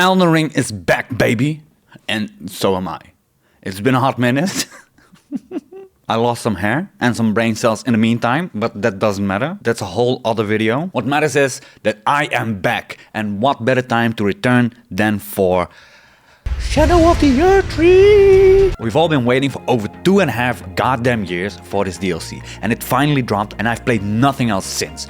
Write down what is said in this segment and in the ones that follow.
Elden Ring is back, baby. And so am I. It's been a hot minute. I lost some hair and some brain cells in the meantime, but that doesn't matter. That's a whole other video. What matters is that I am back. And what better time to return than for Shadow of the Erdtree. We've all been waiting for over 2.5 goddamn years for this DLC. And it finally dropped and I've played nothing else since.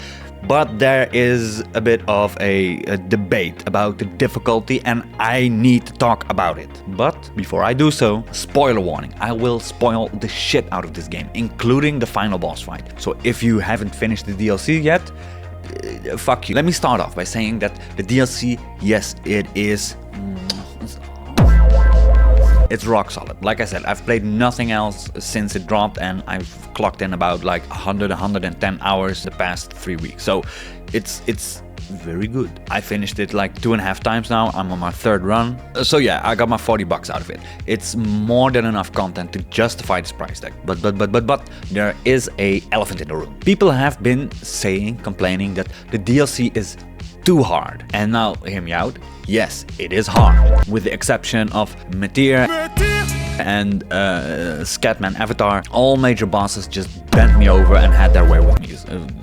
But there is a bit of a debate about the difficulty and I need to talk about it. But before I do so, spoiler warning, I will spoil the shit out of this game, including the final boss fight. So if you haven't finished the DLC yet, fuck you. Let me start off by saying that the DLC, yes, it is... It's rock solid. Like I said, I've played nothing else since it dropped and I've clocked in about like 110 hours the past 3 weeks. So it's very good. I finished it like 2.5 times now. I'm on my 3rd run. So yeah, I got my 40 bucks out of it. It's more than enough content to justify this price tag. But there is a elephant in the room. People have been complaining that the DLC is too hard. And now, hear me out. Yes, it is hard. With the exception of Meteor and Scatman Avatar, all major bosses just bent me over and had their way with me.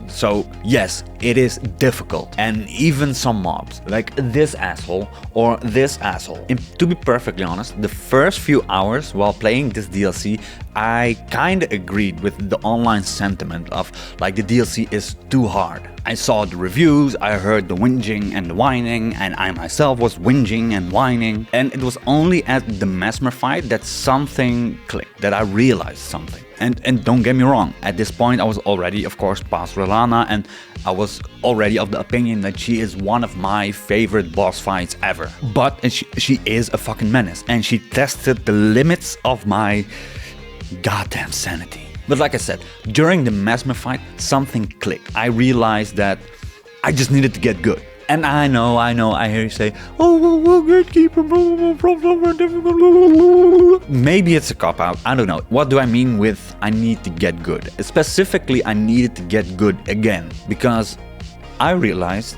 So yes, it is difficult. And even some mobs, like this asshole or this asshole. To be perfectly honest, the first few hours while playing this DLC, I kinda agreed with the online sentiment of like the DLC is too hard. I saw the reviews, I heard the whinging and the whining, and I myself was whinging and whining. And it was only at the Mesmer fight that something clicked, that I realized something. And don't get me wrong, at this point I was already, of course, past Relana, and I was already of the opinion that she is one of my favorite boss fights ever. But she is a fucking menace, and she tested the limits of my goddamn sanity. But like I said, during the Mesmer fight, something clicked. I realized that I just needed to get good. And I know, I hear you say, oh, gatekeeper, maybe it's a cop-out, I don't know. What do I mean with I need to get good? Specifically, I needed to get good again, because I realized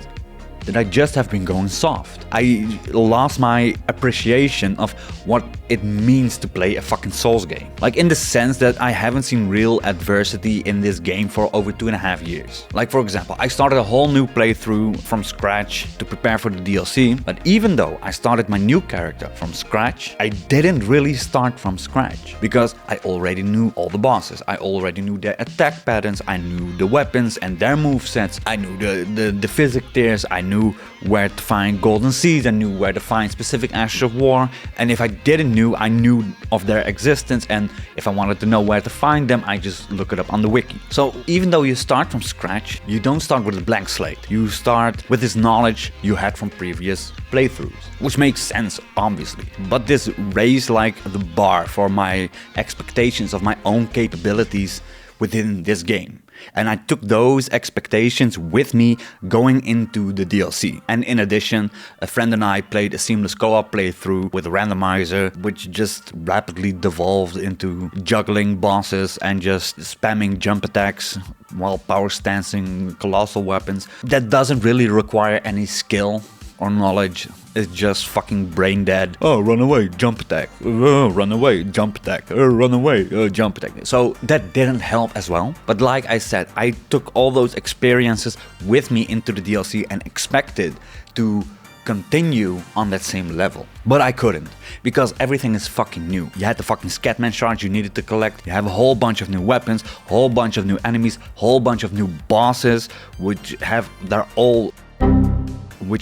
that I just have been going soft. I lost my appreciation of what it means to play a fucking Souls game. Like in the sense that I haven't seen real adversity in this game for over 2.5 years. Like for example, I started a whole new playthrough from scratch to prepare for the DLC, but even though I started my new character from scratch, I didn't really start from scratch because I already knew all the bosses. I already knew their attack patterns, I knew the weapons and their movesets, I knew the physic tiers, I knew where to find golden seeds, I knew where to find specific ashes of war, and if I didn't know, I knew of their existence, and if I wanted to know where to find them, I just look it up on the wiki. So even though you start from scratch, you don't start with a blank slate. You start with this knowledge you had from previous playthroughs, which makes sense, obviously. But this raised like the bar for my expectations of my own capabilities within this game. And I took those expectations with me going into the DLC. And in addition, a friend and I played a seamless co-op playthrough with a randomizer, which just rapidly devolved into juggling bosses and just spamming jump attacks while power stancing colossal weapons. That doesn't really require any skill or knowledge. It's just fucking brain dead. Oh, run away, jump attack. Oh, run away, jump attack. Oh, run away, jump attack. So that didn't help as well. But like I said, I took all those experiences with me into the DLC and expected to continue on that same level. But I couldn't, because everything is fucking new. You had the fucking Scatman shards you needed to collect. You have a whole bunch of new weapons, whole bunch of new enemies, whole bunch of new bosses, which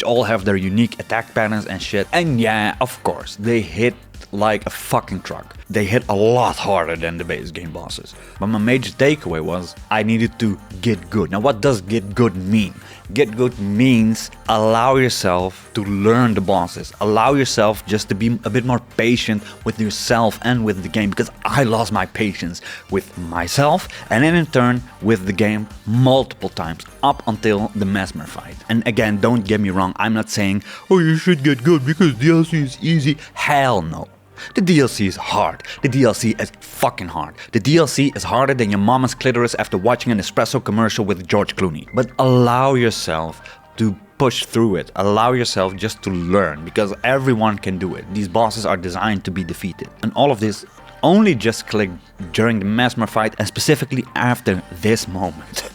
all have their unique attack patterns and shit. And yeah, of course, they hit like a fucking truck. They hit a lot harder than the base game bosses. But my major takeaway was I needed to get good. Now what does get good mean? Get good means allow yourself to learn the bosses. Allow yourself just to be a bit more patient with yourself and with the game, because I lost my patience with myself and then in turn with the game multiple times up until the Mesmer fight. And again, don't get me wrong, I'm not saying, oh, you should get good because DLC is easy. Hell no. The DLC is hard. The DLC is fucking hard. The DLC is harder than your mama's clitoris after watching an espresso commercial with George Clooney. But allow yourself to push through it. Allow yourself just to learn, because everyone can do it. These bosses are designed to be defeated. And all of this only just clicked during the Mesmer fight, and specifically after this moment.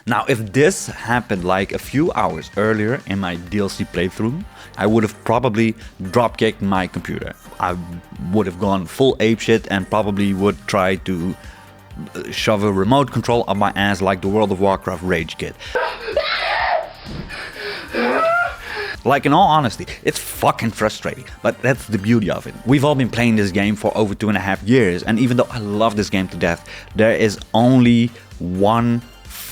Now, if this happened like a few hours earlier in my DLC playthrough, I would have probably drop-kicked my computer. I would have gone full apeshit and probably would try to shove a remote control up my ass like the World of Warcraft rage kit. Like, in all honesty, it's fucking frustrating, but that's the beauty of it. We've all been playing this game for over 2.5 years, and even though I love this game to death, there is only one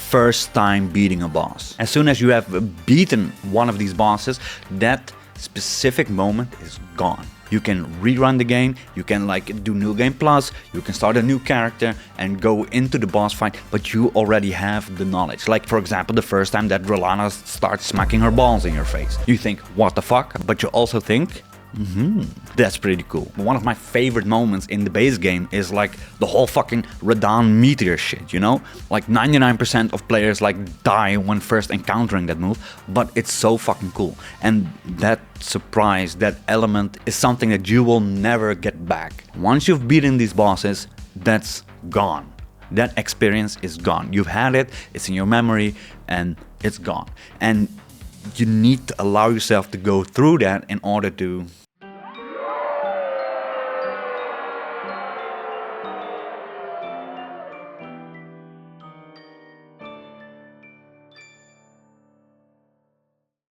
first time beating a boss. As soon as you have beaten one of these bosses, that specific moment is gone. You can rerun the game, you can like do New Game Plus, you can start a new character and go into the boss fight, but you already have the knowledge. Like, for example, the first time that Rolana starts smacking her balls in your face. You think, what the fuck? But you also think, that's pretty cool. One of my favorite moments in the base game is like the whole fucking Radahn meteor shit, you know? Like 99% of players like die when first encountering that move, but it's so fucking cool. And that surprise, that element is something that you will never get back. Once you've beaten these bosses, that's gone. That experience is gone. You've had it, it's in your memory, and it's gone. And you need to allow yourself to go through that in order to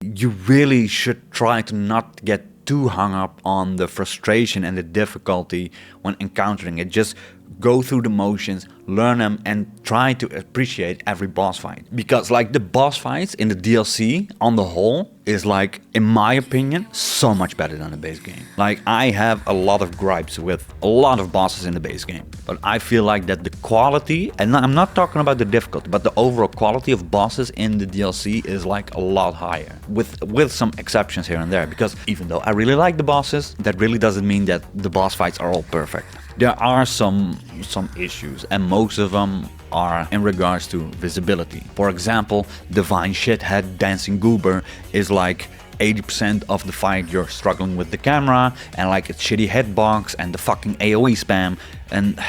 you really should try to not get too hung up on the frustration and the difficulty when encountering it. Just go through the motions, learn them, and try to appreciate every boss fight. Because like the boss fights in the DLC on the whole is like, in my opinion, so much better than the base game. Like, I have a lot of gripes with a lot of bosses in the base game, but I feel like that the quality, and I'm not talking about the difficulty, but the overall quality of bosses in the DLC is like a lot higher, with some exceptions here and there. Because even though I really like the bosses, that really doesn't mean that the boss fights are all perfect. There are some issues, and most of them are in regards to visibility. For example, Divine Shithead Dancing Goober is like 80% of the fight you're struggling with the camera, and like a shitty hitbox and the fucking AoE spam, and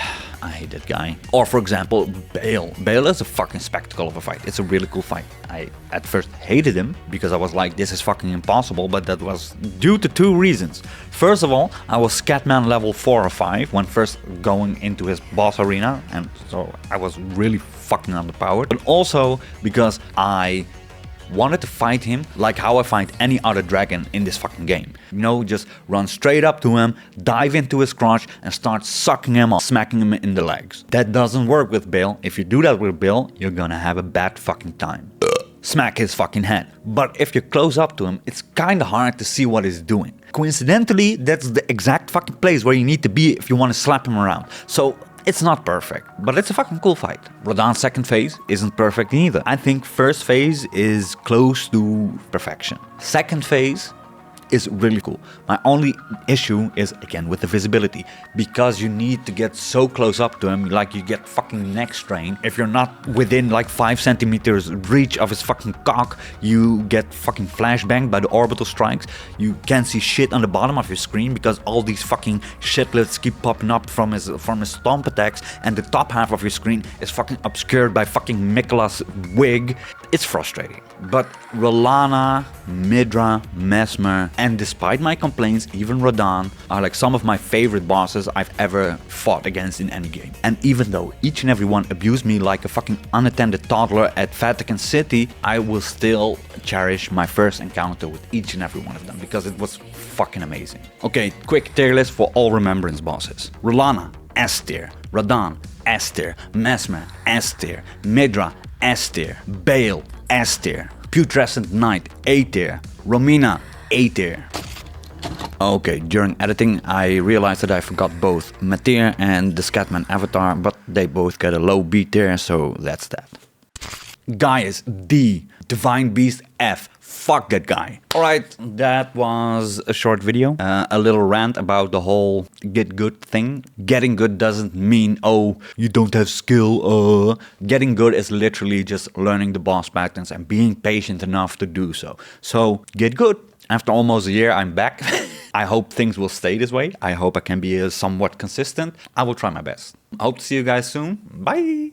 I hate that guy. Or for example, Bale. Bale is a fucking spectacle of a fight. It's a really cool fight. I at first hated him because I was like, this is fucking impossible, but that was due to two reasons. First of all, I was Scatman level 4 or 5 when first going into his boss arena, and so I was really fucking underpowered. But also because I wanted to fight him like how I fight any other dragon in this fucking game. You know, just run straight up to him, dive into his crotch and start sucking him off, smacking him in the legs. That doesn't work with Bale. If you do that with Bale, you're gonna have a bad fucking time. Smack his fucking head. But if you're close up to him, it's kinda hard to see what he's doing. Coincidentally, that's the exact fucking place where you need to be if you want to slap him around. So it's not perfect, but it's a fucking cool fight. Radahn's second phase isn't perfect either. I think first phase is close to perfection. Second phase is really cool. My only issue is, again, with the visibility, because you need to get so close up to him, like you get fucking neck strain. If you're not within like 5 centimeters reach of his fucking cock, you get fucking flashbanged by the orbital strikes. You can't see shit on the bottom of your screen because all these fucking shitlets keep popping up from his stomp attacks, and the top half of your screen is fucking obscured by fucking Mikola's wig. It's frustrating. But Rolana, Midra, Mesmer, And despite my complaints, even Radahn are like some of my favorite bosses I've ever fought against in any game. And even though each and every one abused me like a fucking unattended toddler at Vatican City, I will still cherish my first encounter with each and every one of them because it was fucking amazing. Okay, quick tier list for all Remembrance bosses. R'hllana, S tier. Radahn, S tier. Mesmer, S tier. Midra, S tier. Bale, S tier. Putrescent Knight, A tier. Romina, A tier. Okay, during editing I realized that I forgot both Matir and the Scatman avatar, but they both get a low B tier, so that's that. Gaius D, Divine Beast F. Fuck that guy. Alright, that was a short video. A little rant about the whole Git Good thing. Getting good doesn't mean, oh, you don't have skill. Getting good is literally just learning the boss patterns and being patient enough to do so. So, get good. After almost a year, I'm back. I hope things will stay this way. I hope I can be somewhat consistent. I will try my best. I hope to see you guys soon. Bye!